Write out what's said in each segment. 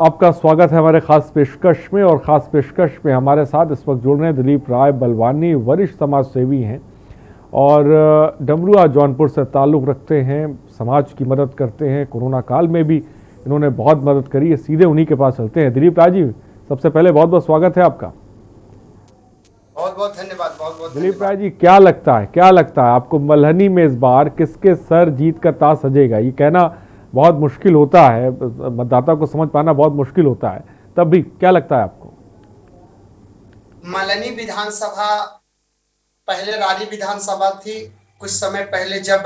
आपका स्वागत है हमारे खास पेशकश में। और ख़ास पेशकश में हमारे साथ इस वक्त जुड़ रहे हैं दिलीप राय बलवानी, वरिष्ठ समाज सेवी हैं और डमरुआ जौनपुर से ताल्लुक़ रखते हैं, समाज की मदद करते हैं। कोरोना काल में भी इन्होंने बहुत मदद करी है। सीधे उन्हीं के पास चलते हैं। दिलीप राय जी, सबसे पहले बहुत बहुत स्वागत है आपका। बहुत बहुत धन्यवाद। बहुत बहुत दिलीप राय जी, क्या लगता है आपको मल्हनी में इस बार किसके सर जीत का ताज सजेगा? ये कहना बहुत मुश्किल होता है, मतदाता को समझ पाना बहुत मुश्किल होता है, तब भी क्या लगता है आपको? मल्हनी विधानसभा पहले रानी विधानसभा थी। कुछ समय पहले जब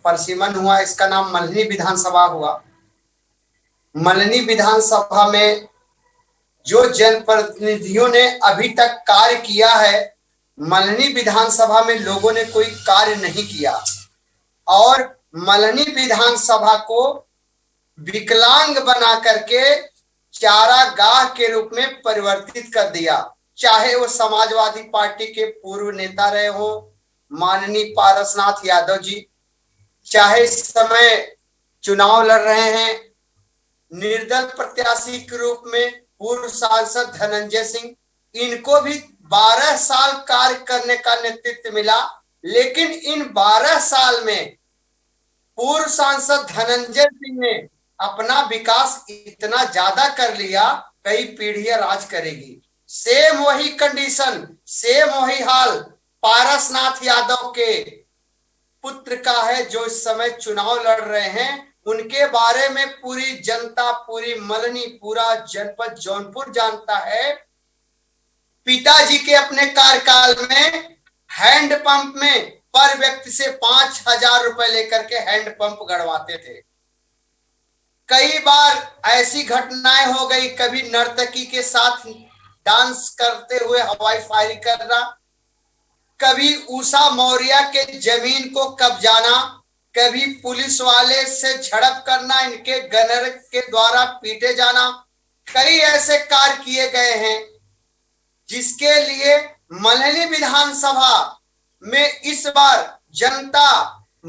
परिसीमन हुआ, इसका नाम मल्हनी विधानसभा हुआ। मल्हनी विधानसभा में जो जनप्रतिनिधियों ने अभी तक कार्य किया है, मल्हनी विधानसभा में लोगों ने कोई कार्य नहीं किया और मल्हनी विधानसभा को विकलांग बना करके चारागाह के रूप में परिवर्तित कर दिया। चाहे वो समाजवादी पार्टी के पूर्व नेता रहे हो माननीय पारसनाथ यादव जी, चाहे इस समय चुनाव लड़ रहे हैं निर्दल प्रत्याशी के रूप में पूर्व सांसद धनंजय सिंह, इनको भी 12 साल कार्य करने का नेतृत्व मिला। लेकिन इन 12 साल में पूर्व सांसद धनंजय सिंह ने अपना विकास इतना ज्यादा कर लिया, कई पीढ़ियां राज करेगी। सेम वही कंडीशन, सेम वही हाल पारसनाथ यादव के पुत्र का है जो इस समय चुनाव लड़ रहे हैं। उनके बारे में पूरी जनता, पूरी मल्हनी, पूरा जनपद जौनपुर जानता है। पिताजी के अपने कार्यकाल में हैंडपंप में पर व्यक्ति से 5,000 रुपए लेकर के हैंडपंप गड़वाते थे। कई बार ऐसी घटनाएं हो गई, कभी नर्तकी के साथ डांस करते हुए हवाई फायरिंग करना, कभी उषा मौर्य के जमीन को कब्जाना, कभी पुलिस वाले से झड़प करना, इनके गनर के द्वारा पीटे जाना। कई ऐसे कार्य किए गए हैं जिसके लिए मल्हनी विधानसभा में इस बार जनता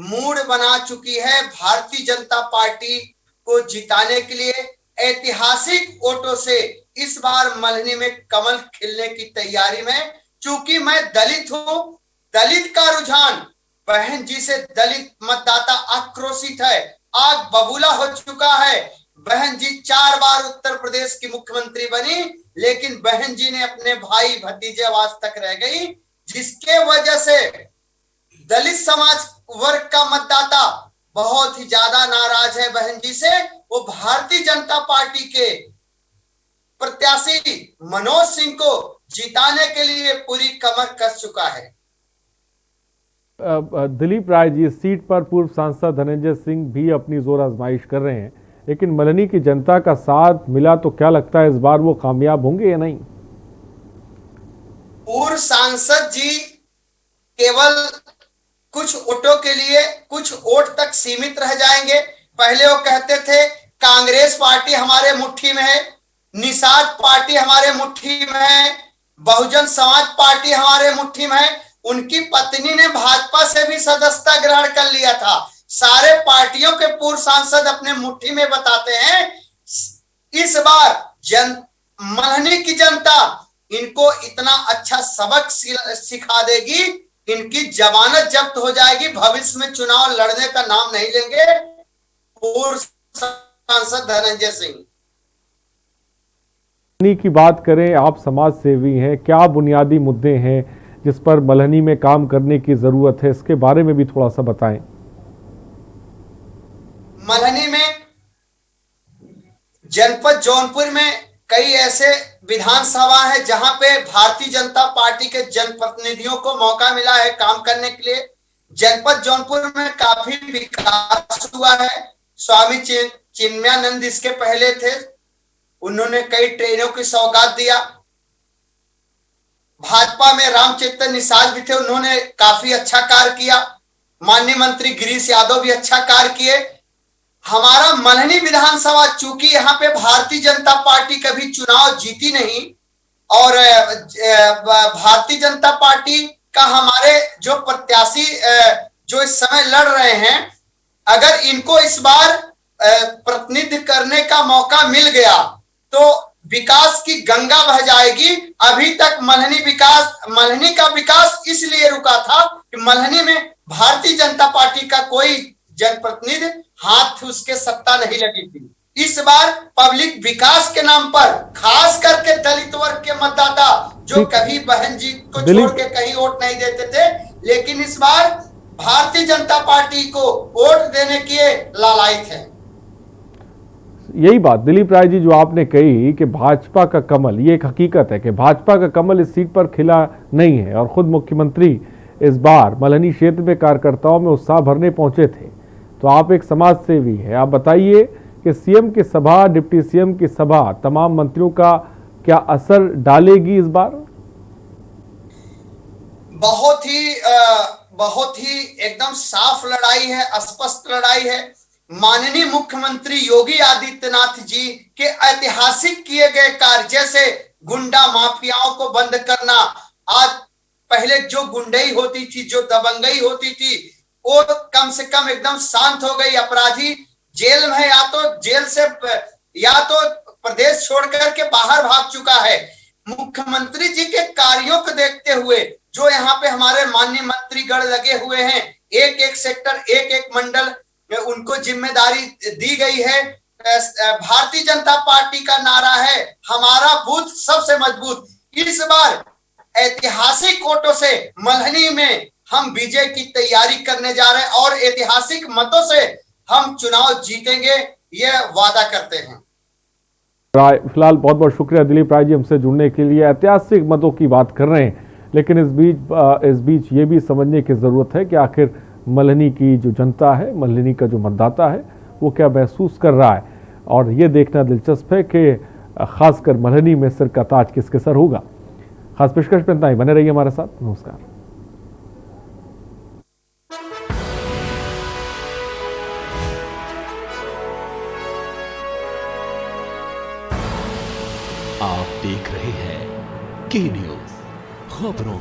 मूड बना चुकी है। भारतीय जनता पार्टी को जिताने के लिए ऐतिहासिक वोटों से इस बार मल्हनी में कमल खिलने की तैयारी में। चूंकि मैं दलित हूं, दलित का रुझान बहन जी से दलित मतदाता आक्रोशित है, आग बबूला हो चुका है। बहन जी 4 बार उत्तर प्रदेश की मुख्यमंत्री बनी, लेकिन बहन जी ने अपने भाई भतीजे आवाज तक रह गई, जिसके वजह से दलित समाज वर्ग का मतदाता बहुत ही ज्यादा नाराज है बहन जी से। वो भारतीय जनता पार्टी के प्रत्याशी मनोज सिंह को जिताने के लिए पूरी कमर कस चुका है। दिलीप राय जी, इस सीट पर पूर्व सांसद धनंजय सिंह भी अपनी जोर आजमाइश कर रहे हैं, लेकिन मल्हनी की जनता का साथ मिला तो क्या लगता है इस बार वो कामयाब होंगे या नहीं? पूर्व सांसद जी केवल कुछ वोटों के लिए, कुछ वोट तक सीमित रह जाएंगे। पहले वो कहते थे कांग्रेस पार्टी हमारे मुट्ठी में है, निषाद पार्टी हमारे मुट्ठी में है, बहुजन समाज पार्टी हमारे मुट्ठी में है। उनकी पत्नी ने भाजपा से भी सदस्यता ग्रहण कर लिया था। सारे पार्टियों के पूर्व सांसद अपने मुट्ठी में बताते हैं। इस बार मल्हनी की जनता इनको इतना अच्छा सबक सिखा देगी, इनकी जमानत जब्त हो जाएगी, भविष्य में चुनाव लड़ने का नाम नहीं लेंगे पूर्व सांसद धनंजय सिंह। की बात करें, आप समाज सेवी हैं, क्या बुनियादी मुद्दे हैं जिस पर मल्हनी में काम करने की जरूरत है, इसके बारे में भी थोड़ा सा बताएं। मल्हनी में जनपद जौनपुर में कई ऐसे विधानसभा है जहां पे भारतीय जनता पार्टी के जनप्रतिनिधियों को मौका मिला है काम करने के लिए। जनपद जौनपुर में काफी विकास हुआ है। स्वामी चिन्मयानंद इसके पहले थे, उन्होंने कई ट्रेनों की सौगात दिया। भाजपा में रामचरित्र निषाद भी थे, उन्होंने काफी अच्छा कार्य किया। माननीय मंत्री गिरीश यादव भी अच्छा कार्य किए। हमारा मल्हनी विधानसभा, चूंकि यहाँ पे भारतीय जनता पार्टी कभी चुनाव जीती नहीं और भारतीय जनता पार्टी का हमारे जो प्रत्याशी जो इस समय लड़ रहे हैं, अगर इनको इस बार प्रतिनिधित्व करने का मौका मिल गया तो विकास की गंगा बह जाएगी। अभी तक मल्हनी का विकास इसलिए रुका था कि मल्हनी में भारतीय जनता पार्टी का कोई जनप्रतिनिधि हाथ उसके सत्ता नहीं लगी थी। इस बार पब्लिक विकास के नाम पर खास करके दलित वर्ग के मतदाता जो कभी बहन जी को छोड़ के कहीं वोट नहीं देते थे, लेकिन इस बार भारतीय जनता पार्टी को वोट देने के लालायित हैं। यही बात दिलीप राय जी जो आपने कही कि भाजपा का कमल, ये एक हकीकत है कि भाजपा का कमल इस सीट पर खिला नहीं है और खुद मुख्यमंत्री इस बार मल्हनी क्षेत्र में कार्यकर्ताओं में उत्साह भरने पहुंचे थे। तो आप एक समाज सेवी हैं, आप बताइए कि सीएम की सभा, डिप्टी सीएम की सभा तमाम मंत्रियों का क्या असर डालेगी इस बार? बहुत ही एकदम साफ लड़ाई है, स्पष्ट लड़ाई है। माननीय मुख्यमंत्री योगी आदित्यनाथ जी के ऐतिहासिक किए गए कार्य, जैसे गुंडा माफियाओं को बंद करना, आज पहले जो गुंडई होती थी, जो दबंगई होती थी, वो कम से कम एकदम शांत हो गई। अपराधी जेल में या तो जेल से या तो प्रदेश छोड़ करके बाहर भाग चुका है। मुख्यमंत्री जी के कार्यों को देखते हुए जो यहाँ पे हमारे माननीय मंत्रीगण लगे हुए हैं, एक एक सेक्टर, एक एक मंडल उनको जिम्मेदारी दी गई है। भारतीय जनता पार्टी का नारा है हमारा बूथ सबसे मजबूत। इस बार ऐतिहासिक वोटों से मल्हनी में हम विजय की तैयारी करने जा रहे हैं और ऐतिहासिक मतों से हम चुनाव जीतेंगे, ये वादा करते हैं। फिलहाल बहुत बहुत शुक्रिया दिलीप राय जी हमसे जुड़ने के लिए। ऐतिहासिक मतों की बात कर रहे हैं, लेकिन इस बीच ये भी समझने की ज़रूरत है कि आखिर मल्हनी की जो जनता है, मल्हनी का जो मतदाता है, वो क्या महसूस कर रहा है। और ये देखना दिलचस्प है कि खासकर मल्हनी में सिर का ताज किसके सर होगा। खास पेशकश में इतना ही, बने रहिए हमारे साथ। नमस्कार। आप देख रहे हैं के न्यूज़ खबरों।